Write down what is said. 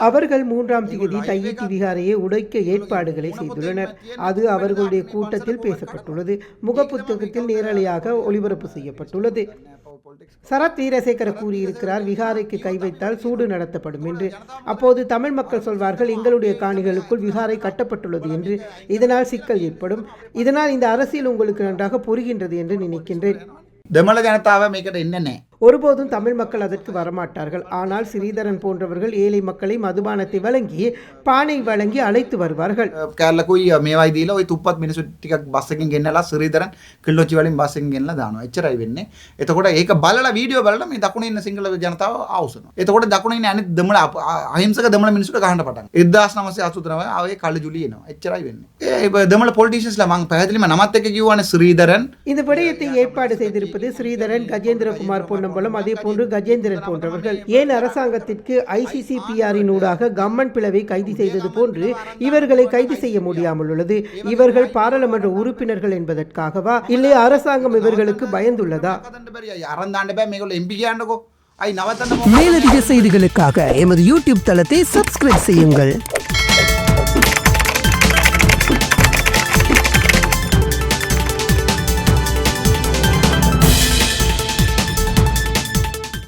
அவர்கள் 3ஆம் தேதி தையிட்டி விகாரையை உடைக்க ஏற்பாடுகளை செய்துள்ளனர். அது அவர்களுடைய கூட்டத்தில் பேசப்பட்டுள்ளது. முகப்புத்தகத்தில் நேரலையாக ஒளிபரப்பு செய்யப்பட்டுள்ளது. சரத் வீரசேகர கூறியிருக்கிறார், விகாரைக்கு கை வைத்தால் சூடு நடத்தப்படும் என்று. அப்போது தமிழ் மக்கள் சொல்வார்கள், எங்களுடைய காணிகளுக்குள் விகாரை கட்டப்பட்டுள்ளது என்று. இதனால் சிக்கல் ஏற்படும். இதனால் இந்த அரசியல் உங்களுக்கு நன்றாக புரிகின்றது என்று நினைக்கின்றேன். දෙමළ ජනතාව මේකට එන්නේ නැහැ. ஒருபோதும் தமிழ் மக்கள் அதற்கு வரமாட்டார்கள். ஆனால் ஸ்ரீதரன் போன்றவர்கள் ஏழை மக்களை மதுபானத்தை வழங்கி பானை வழங்கி அழைத்து வருவார்கள். කැලකුයි මේවයි දීලා ওই තුප්පත් මිනිස්සු ටිකක් බස් එකකින් ගෙන්නලා ශ්‍රීදරන් කිල්ලොච්චි වලින් බස් එකකින් ගෙන්නලා දානවා. එච්චරයි වෙන්නේ. එතකොට ඒක බලලා වීඩියෝ බලලා මේ දකුණේ ඉන්න සිංහල ජනතාව ආවුසනවා. එතකොට දකුණේ ඉන්න අනිත් දෙමළ අහිංසක දෙමළ මිනිස්සුන්ට ගහන්න පටන් ගන්නවා. 1989 ආවේ කළු ජුලි එනවා. එච්චරයි වෙන්නේ. ඒ දෙමළ පොලිටිෂියන්ස්ලා මම පැහැදිලිම නමත් එක්ක කිව්වනේ ශ්‍රීදරන්. இந்த விடயத்தை ஏற்பாடு செய்திருப்பது ஸ்ரீதரன், கஜேந்திரகுமார் பொன்னம்பலம், அதே போன்று கஜேந்திரன் போன்றவர்கள். ஏன் அரசாங்கத்திற்கு ICCPR-இன் ஊடாக கம்மன் பிளவை கைது செய்தது போன்று இவர்களை கைது செய்ய முடியாமல் உள்ளது? இவர்கள் பாராளுமன்ற உறுப்பினர்கள் என்பதற்காகவா, இல்லை அரசாங்கம் இவர்களுக்கு பயந்துள்ளதா? மேலதிக செய்திகளுக்காக எமது YouTube தளத்தை சப்ஸ்கிரைப் செய்யுங்கள்.